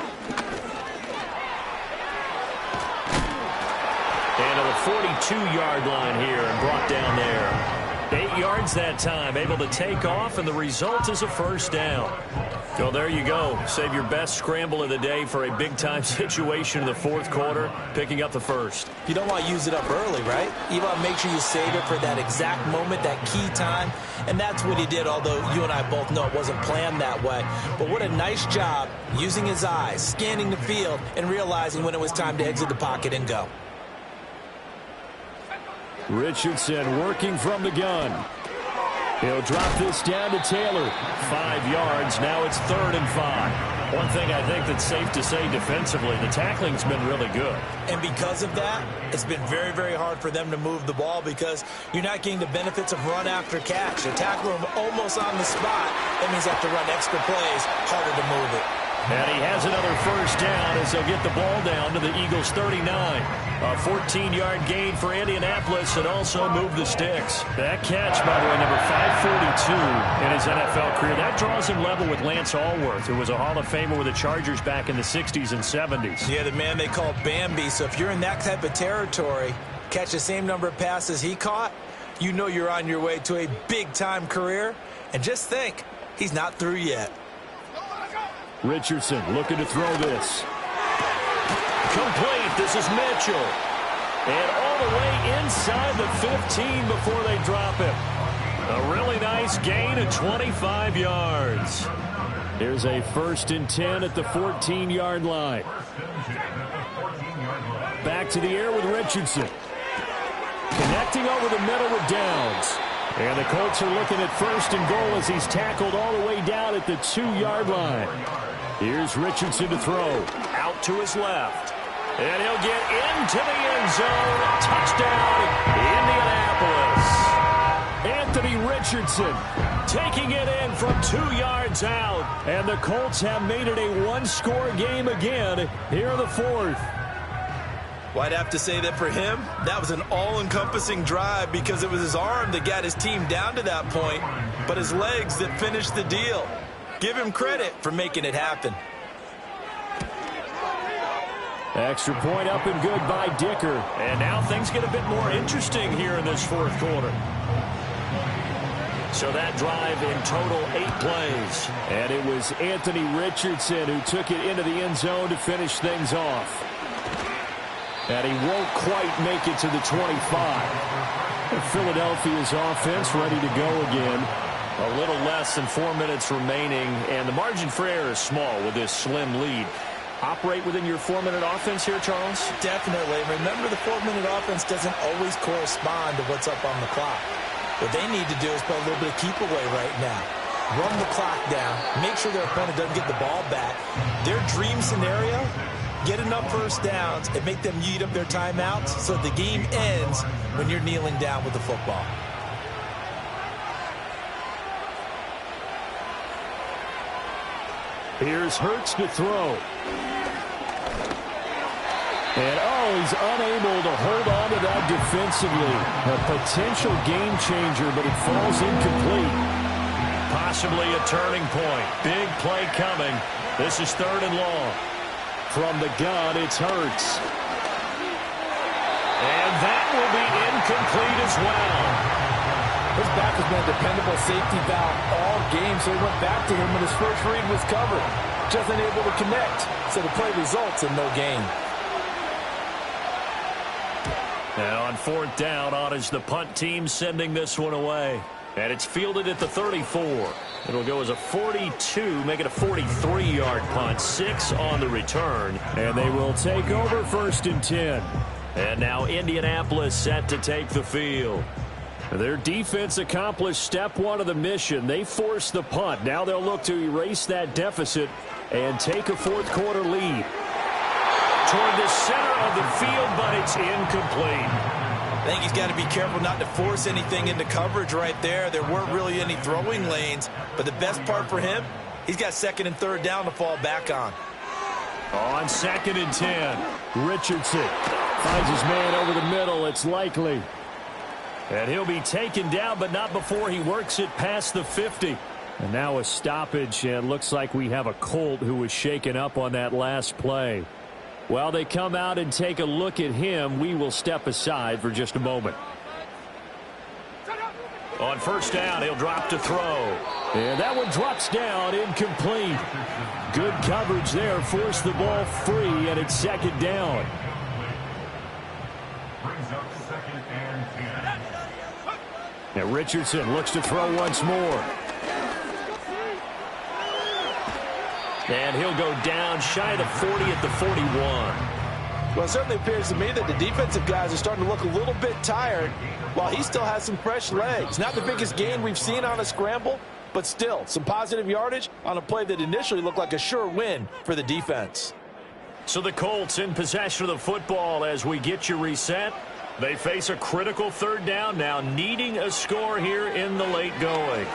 B: And to the 42-yard line here and brought down there. 8 yards that time, able to take off, and the result is a first down. So there you go. Save your best scramble of the day for a big-time situation in the fourth quarter, picking up the first.
C: You don't want to use it up early, right? You want to make sure you save it for that exact moment, that key time, and that's what he did, although you and I both know it wasn't planned that way. But what a nice job using his eyes, scanning the field, and realizing when it was time to exit the pocket and go.
E: Richardson working from the gun. He'll drop this down to Taylor. 5 yards. Now it's 3rd and 5.
B: One thing I think that's safe to say defensively, the tackling's been really good.
C: And because of that, it's been very, very hard for them to move the ball because you're not getting the benefits of run after catch. You tackle them almost on the spot. That means you have to run extra plays, harder to move it.
B: And he has another first down as they'll get the ball down to the Eagles' 39. A 14-yard gain for Indianapolis and also move the sticks. That catch, by the way, number 542 in his NFL career. That draws him level with Lance Allworth, who was a Hall of Famer with the Chargers back in the 60s and 70s.
C: Yeah, the man they call Bambi. So if you're in that type of territory, catch the same number of passes he caught, you know you're on your way to a big-time career. And just think, he's not through yet.
E: Richardson looking to throw this.
B: Complete. This is Mitchell. And all the way inside the 15 before they drop him. A really nice gain of 25 yards.
E: Here's a 1st and 10 at the 14-yard line. Back to the air with Richardson. Connecting over the middle with Downs. And the Colts are looking at 1st and goal as he's tackled all the way down at the 2-yard line. Here's Richardson to throw.
B: Out to his left. And he'll get into the end zone. Touchdown, Indianapolis.
E: Anthony Richardson taking it in from 2 yards out. And the Colts have made it a one-score game again here in the 4th.
C: Well, I'd have to say that for him, that was an all-encompassing drive because it was his arm that got his team down to that point, but his legs that finished the deal. Give him credit for making it happen.
E: Extra point up and good by Dicker.
B: And now things get a bit more interesting here in this fourth quarter. So that drive in total 8 plays.
E: And it was Anthony Richardson who took it into the end zone to finish things off. And he won't quite make it to the 25. And Philadelphia's offense ready to go again.
B: A little less than 4 minutes remaining, and the margin for error is small with this slim lead. Operate within your 4-minute offense here, Charles?
C: Definitely. Remember, the 4-minute offense doesn't always correspond to what's up on the clock. What they need to do is play a little bit of keep away right now. Run the clock down. Make sure their opponent doesn't get the ball back. Their dream scenario, get enough first downs and make them eat up their timeouts so the game ends when you're kneeling down with the football.
E: Here's Hurts to throw. And, he's unable to hold on to that defensively. A potential game changer, but it falls incomplete.
B: Possibly a turning point. Big play coming. This is 3rd and long.
E: From the gun, it's Hurts.
B: And that will be incomplete as well.
C: His back has been a dependable safety valve all game, so he went back to him when his first read was covered. Just unable to connect, so the play results in no gain.
B: Now on 4th down, on is the punt team sending this one away. And it's fielded at the 34. It'll go as a 42, make it a 43-yard punt. 6 on the return.
E: And they will take over 1st and 10.
B: And now Indianapolis set to take the field.
E: Their defense accomplished step 1 of the mission. They forced the punt. Now they'll look to erase that deficit and take a fourth quarter lead.
B: Toward the center of the field, but it's incomplete.
C: I think he's got to be careful not to force anything into coverage right there. There weren't really any throwing lanes, but the best part for him, he's got 2nd and 3rd down to fall back on.
E: On 2nd and 10, Richardson finds his man over the middle. It's Likely. And he'll be taken down, but not before he works it past the 50. And now a stoppage, and looks like we have a Colt who was shaken up on that last play. While they come out and take a look at him, we will step aside for just a moment. On 1st down, he'll drop to throw. And that one drops down, incomplete. Good coverage there, forced the ball free, and it's 2nd down.
D: Brings up 2nd and 10.
E: Now Richardson looks to throw once more. And he'll go down shy of the 40 at the 41.
C: Well, it certainly appears to me that the defensive guys are starting to look a little bit tired while he still has some fresh legs. Not the biggest gain we've seen on a scramble, but still some positive yardage on a play that initially looked like a sure win for the defense.
E: So the Colts in possession of the football as we get you reset. They face a critical 3rd down now, needing a score here in the late going.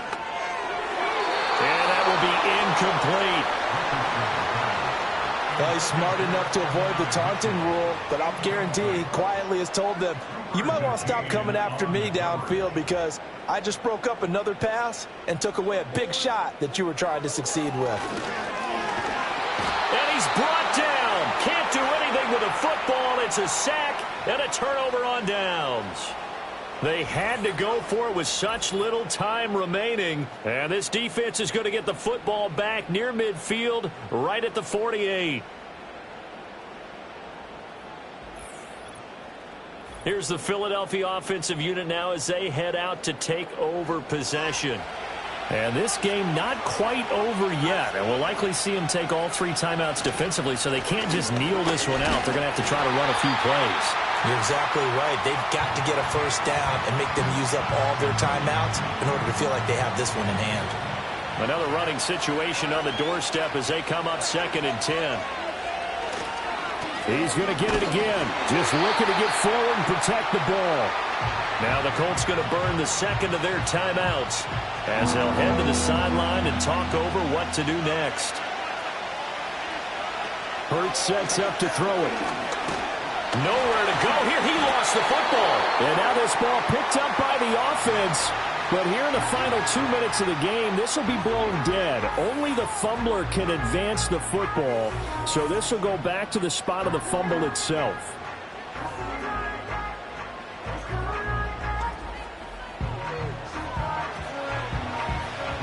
E: And that will be incomplete.
C: Well, he's smart enough to avoid the taunting rule, but I'll guarantee he quietly has told them, you might want to stop coming after me downfield because I just broke up another pass and took away a big shot that you were trying to succeed with.
E: And he's brought down. Can't do anything with a football. It's a sack and a turnover on downs. They had to go for it with such little time remaining. And this defense is going to get the football back near midfield, right at the 48. Here's the Philadelphia offensive unit now as they head out to take over possession. And this game not quite over yet. And we'll likely see them take all 3 timeouts defensively, so they can't just kneel this one out. They're going to have to try to run a few plays.
C: You're exactly right. They've got to get a 1st down and make them use up all their timeouts in order to feel like they have this one in hand.
E: Another running situation on the doorstep as they come up 2nd and 10. He's going to get it again. Just looking to get forward and protect the ball. Now the Colts going to burn the 2nd of their timeouts as they'll head to the sideline and talk over what to do next. Hurts sets up to throw it. Nowhere to go here. He lost the football. And now this ball picked up by the offense. But here in the final 2 minutes of the game, this will be blown dead. Only the fumbler can advance the football. So this will go back to the spot of the fumble itself.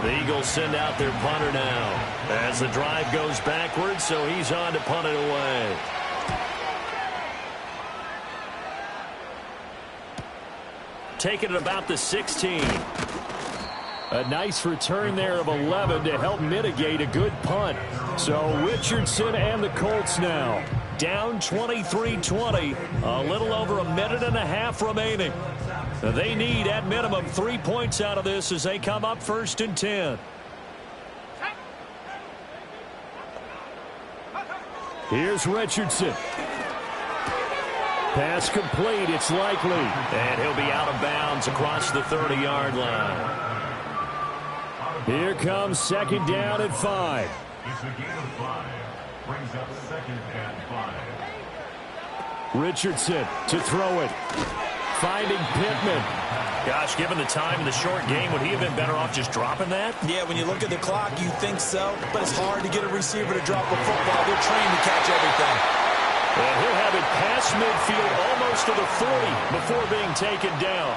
E: The Eagles send out their punter now as the drive goes backwards, so he's on to punt it away. Taking it about the 16. A nice return there of 11 to help mitigate a good punt. So Richardson and the Colts now down 23-20. A little over a minute and a half remaining. They need at minimum 3 points out of this as they come up 1st and 10. Here's Richardson. Pass complete. It's Likely. And he'll be out of bounds across the 30-yard line. Here comes 2nd down and 5.
D: It's a gain of 5. Brings up 2nd and 5.
E: Richardson to throw it. Finding Pittman. Gosh, given the time in the short game, would he have been better off just dropping that?
C: Yeah, when you look at the clock, you think so. But it's hard to get a receiver to drop a football. They're trained to catch everything.
E: And he'll have it past midfield almost to the 40 before being taken down.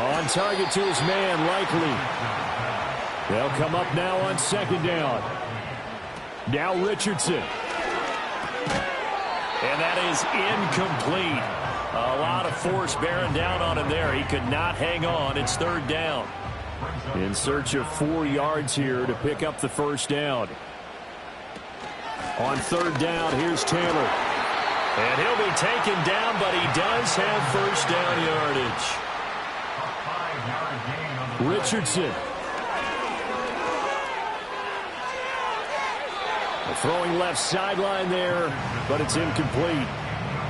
E: On target to his man, Likely. They'll come up now on 2nd down. Now Richardson. And that is incomplete. A lot of force bearing down on him there. He could not hang on. It's 3rd down. In search of 4 yards here to pick up the 1st down. On 3rd down, here's Taylor. And he'll be taken down, but he does have 1st down yardage. Richardson. Throwing left sideline there, but it's incomplete.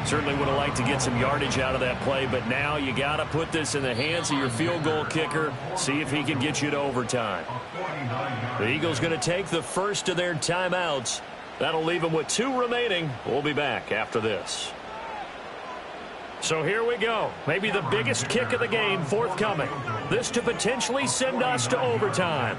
E: Certainly would have liked to get some yardage out of that play, but now you got to put this in the hands of your field goal kicker, see if he can get you to overtime. The Eagles going to take the first of their timeouts. That'll leave them with 2 remaining. We'll be back after this. So here we go. Maybe the biggest kick of the game forthcoming. This to potentially send us to overtime.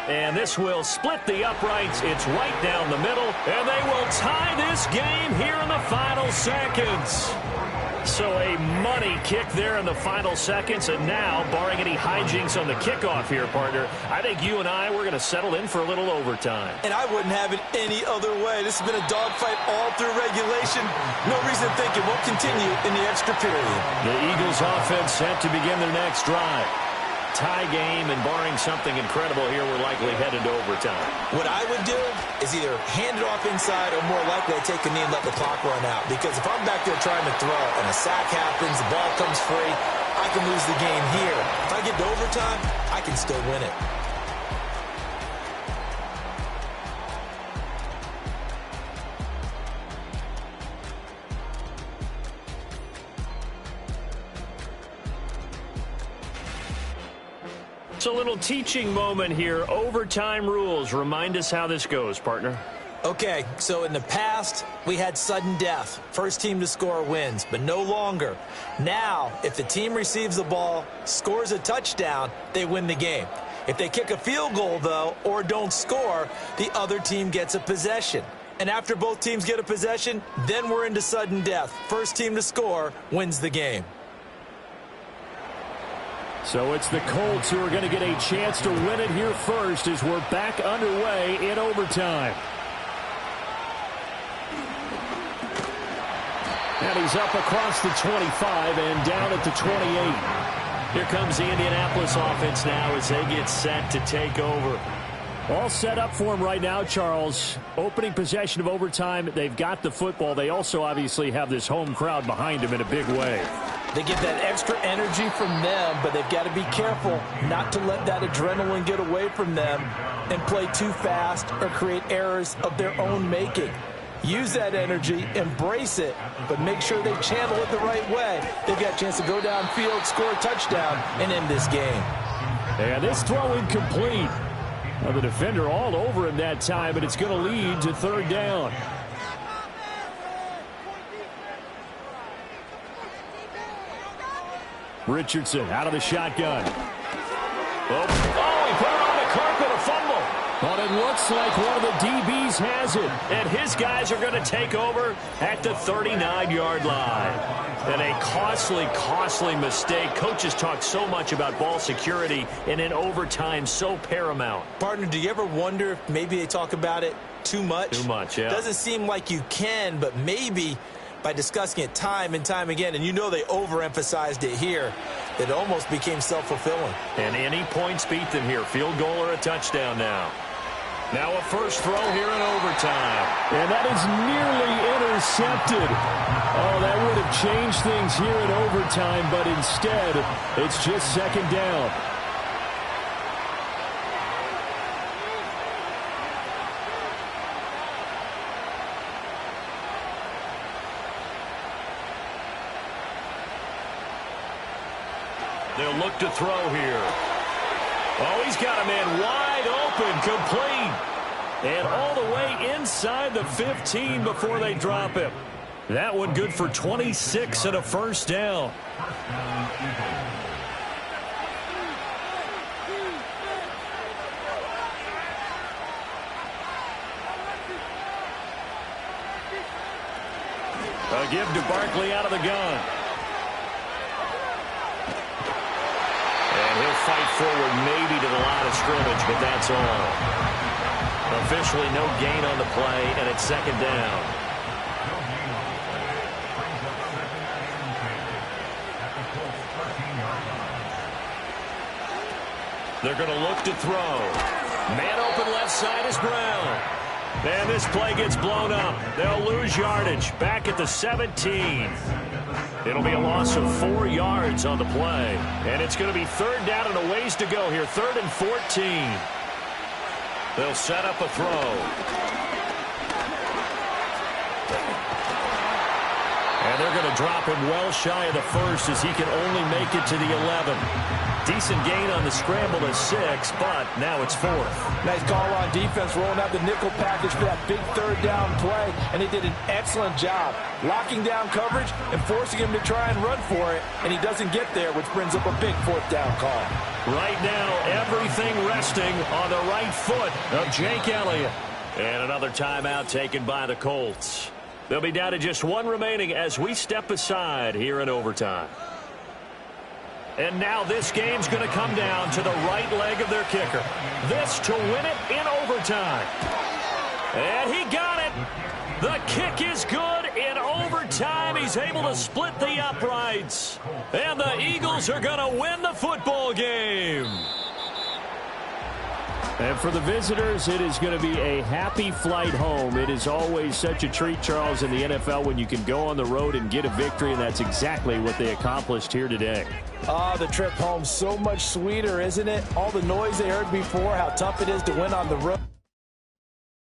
E: And this will split the uprights. It's right down the middle. And they will tie this game here in the final seconds. So a money kick there in the final seconds. And now, barring any hijinks on the kickoff here, partner, I think you and I, we're going to settle in for a little overtime.
C: And I wouldn't have it any other way. This has been a dogfight all through regulation. No reason to think it won't continue in the extra period.
E: The Eagles offense set to begin their next drive. Tie game, and barring something incredible here, we're likely headed to overtime.
C: What I would do is either hand it off inside or more likely I take a knee and let the clock run out. Because if I'm back there trying to throw and a sack happens, the ball comes free, I can lose the game here. If I get to overtime, I can still win it.
E: It's a little teaching moment here. Overtime rules. Remind us how this goes, partner.
C: Okay, so in the past, we had sudden death. First team to score wins, but no longer. Now, if the team receives the ball, scores a touchdown, they win the game. If they kick a field goal, though, or don't score, the other team gets a possession. And after both teams get a possession, then we're into sudden death. First team to score wins the game.
E: So it's the Colts who are going to get a chance to win it here first as we're back underway in overtime. And he's up across the 25 and down at the 28. Here comes the Indianapolis offense now as they get set to take over. All set up for him right now, Charles. Opening possession of overtime. They've got the football. They also obviously have this home crowd behind them in a big way.
C: They get that extra energy from them, but they've got to be careful not to let that adrenaline get away from them and play too fast or create errors of their own making. Use that energy, embrace it, but make sure they channel it the right way. They've got a chance to go downfield, score a touchdown, and end this game.
E: And this throw incomplete. Well, the defender all over him that time, but it's going to lead to third down. Richardson out of the shotgun. Oh, he put it on the carpet, a fumble. But it looks like one of the DBs has it. And his guys are going to take over at the 39-yard line. And a costly mistake. Coaches talk so much about ball security, and in overtime, so paramount.
C: Partner, do you ever wonder if maybe they talk about it too much?
E: Too much, yeah.
C: Doesn't seem like you can, but maybe by discussing it time and time again, and you know they overemphasized it here, it almost became self-fulfilling.
E: And any points beat them here. Field goal or a touchdown now. Now a first throw here in overtime. And that is nearly intercepted. Oh, that would have changed things here in overtime, but instead, it's just second down. They'll look to throw here. Oh, he's got a man wide open, complete. And all the way inside the 15 before they drop him. That one good for 26 and a first down. A give to Barkley out of the gun. And he'll fight forward maybe to the line of scrimmage, but that's all. Officially no gain on the play, and it's second down. They're going to look to throw. Man open left side is Brown. And this play gets blown up. They'll lose yardage back at the 17. It'll be a loss of 4 yards on the play. And it's going to be third down and a ways to go here. 3rd and 14. They'll set up a throw.
B: And they're going to drop him well shy of the first as he can only make it to the 11. Decent gain on the scramble is 6, but now it's 4th.
C: Nice call on defense, rolling out the nickel package for that big third down play, and they did an excellent job locking down coverage and forcing him to try and run for it, and he doesn't get there, which brings up a big 4th down call.
B: Right now, everything resting on the right foot of Jake Elliott. And another timeout taken by the Colts. They'll be down to just 1 remaining as we step aside here in overtime. And now this game's going to come down to the right leg of their kicker. This to win it in overtime. And he got it. The kick is good in overtime. He's able to split the uprights. And the Eagles are going to win the football game.
E: And for the visitors, it is going to be a happy flight home. It is always such a treat, Charles, in the NFL when you can go on the road and get a victory, and that's exactly what they accomplished here today.
C: The trip home so much sweeter, isn't it? All the noise they heard before, how tough it is to win on the road.